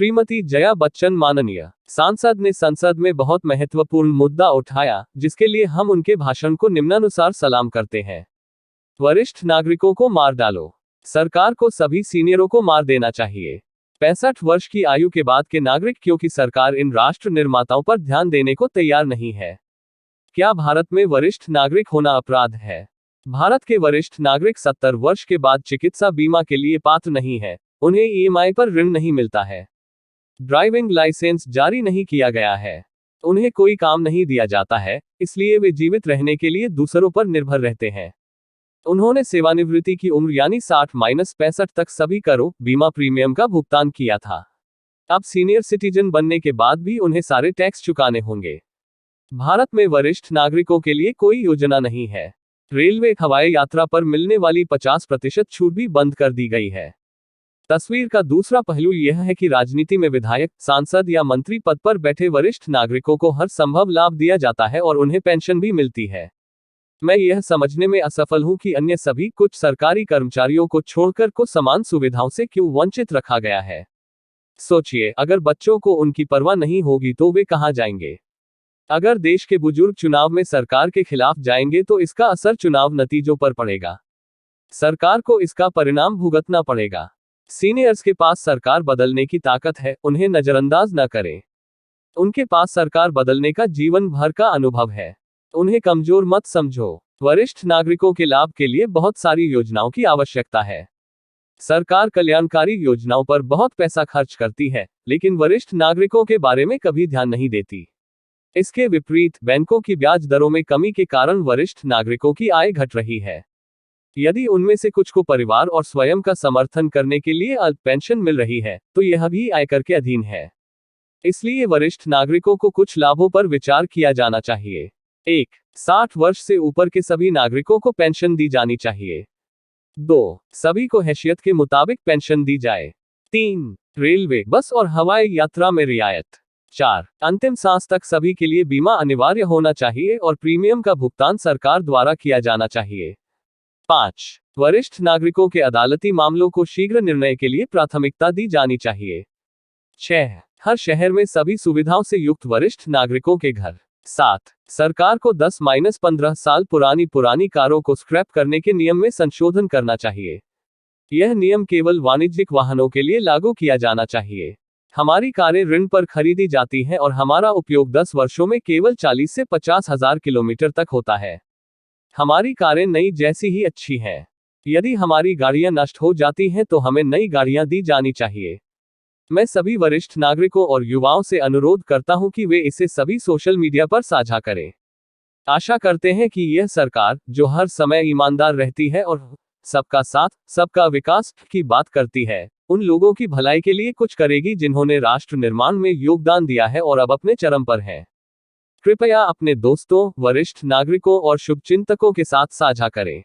श्रीमती जया बच्चन माननीय सांसद ने संसद में बहुत महत्वपूर्ण मुद्दा उठाया, जिसके लिए हम उनके भाषण को निम्नानुसार सलाम करते हैं। वरिष्ठ नागरिकों को मार डालो। सरकार को सभी सीनियरों को मार देना चाहिए। 65 वर्ष की आयु के बाद के नागरिक, क्योंकि सरकार इन राष्ट्र निर्माताओं पर ध्यान देने को तैयार नहीं है। क्या भारत में वरिष्ठ नागरिक होना अपराध है? भारत के वरिष्ठ नागरिक 70 वर्ष के बाद चिकित्सा बीमा के लिए पात्र नहीं है, उन्हें ईएमआई पर ऋण नहीं मिलता है, ड्राइविंग लाइसेंस जारी नहीं किया गया है, उन्हें कोई काम नहीं दिया जाता है, इसलिए वे जीवित रहने के लिए दूसरों पर निर्भर रहते हैं। उन्होंने सेवानिवृत्ति की उम्र यानी 60-65 तक सभी करों, बीमा प्रीमियम का भुगतान किया था। अब सीनियर सिटीजन बनने के बाद भी उन्हें सारे टैक्स चुकाने होंगे। भारत में वरिष्ठ नागरिकों के लिए कोई योजना नहीं है। रेलवे हवाई यात्रा पर मिलने वाली 50% छूट भी बंद कर दी गई है। तस्वीर का दूसरा पहलू यह है कि राजनीति में विधायक, सांसद या मंत्री पद पर बैठे वरिष्ठ नागरिकों को हर संभव लाभ दिया जाता है और उन्हें पेंशन भी मिलती है। मैं यह समझने में असफल हूं कि अन्य सभी कुछ सरकारी कर्मचारियों को छोड़कर को समान सुविधाओं से क्यों वंचित रखा गया है। सोचिए, अगर बच्चों को उनकी परवाह नहीं होगी तो वे कहां जाएंगे? अगर देश के बुजुर्ग चुनाव में सरकार के खिलाफ जाएंगे तो इसका असर चुनाव नतीजों पर पड़ेगा। सरकार को इसका परिणाम भुगतना पड़ेगा। सीनियर्स के पास सरकार बदलने की ताकत है, उन्हें नजरअंदाज न करें। उनके पास सरकार बदलने का जीवन भर का अनुभव है, उन्हें कमजोर मत समझो। वरिष्ठ नागरिकों के लाभ के लिए बहुत सारी योजनाओं की आवश्यकता है। सरकार कल्याणकारी योजनाओं पर बहुत पैसा खर्च करती है, लेकिन वरिष्ठ नागरिकों के बारे में कभी ध्यान नहीं देती। इसके विपरीत, बैंकों की ब्याज दरों में कमी के कारण वरिष्ठ नागरिकों की आय घट रही है। यदि उनमें से कुछ को परिवार और स्वयं का समर्थन करने के लिए अल्प पेंशन मिल रही है, तो यह भी आयकर के अधीन है। इसलिए वरिष्ठ नागरिकों को कुछ लाभों पर विचार किया जाना चाहिए। 1. 60 वर्ष से ऊपर के सभी नागरिकों को पेंशन दी जानी चाहिए। 2. सभी को हैसियत के मुताबिक पेंशन दी जाए। 3. रेलवे, बस और हवाई यात्रा में रियायत। 4. अंतिम सांस तक सभी के लिए बीमा अनिवार्य होना चाहिए और प्रीमियम का भुगतान सरकार द्वारा किया जाना चाहिए। 5. वरिष्ठ नागरिकों के अदालती मामलों को शीघ्र निर्णय के लिए प्राथमिकता दी जानी चाहिए। 6. हर शहर में सभी सुविधाओं से युक्त वरिष्ठ नागरिकों के घर। 7. सरकार को 10-15 साल पुरानी कारों को स्क्रैप करने के नियम में संशोधन करना चाहिए। यह नियम केवल वाणिज्यिक वाहनों के लिए लागू किया जाना चाहिए। हमारी कारें ऋण पर खरीदी जाती हैं और हमारा उपयोग 10 वर्षों में केवल 40 से 50 हजार किलोमीटर तक होता है। हमारी कारें नई जैसी ही अच्छी हैं। यदि हमारी गाड़ियां नष्ट हो जाती हैं तो हमें नई गाड़ियां दी जानी चाहिए। मैं सभी वरिष्ठ नागरिकों और युवाओं से अनुरोध करता हूं कि वे इसे सभी सोशल मीडिया पर साझा करें। आशा करते हैं कि यह सरकार, जो हर समय ईमानदार रहती है और सबका साथ, सबका विकास की बात करती है, उन लोगों की भलाई के लिए कुछ करेगी जिन्होंने राष्ट्र निर्माण में योगदान दिया है और अब अपने चरम पर हैं। कृपया अपने दोस्तों, वरिष्ठ नागरिकों और शुभचिंतकों के साथ साझा करें।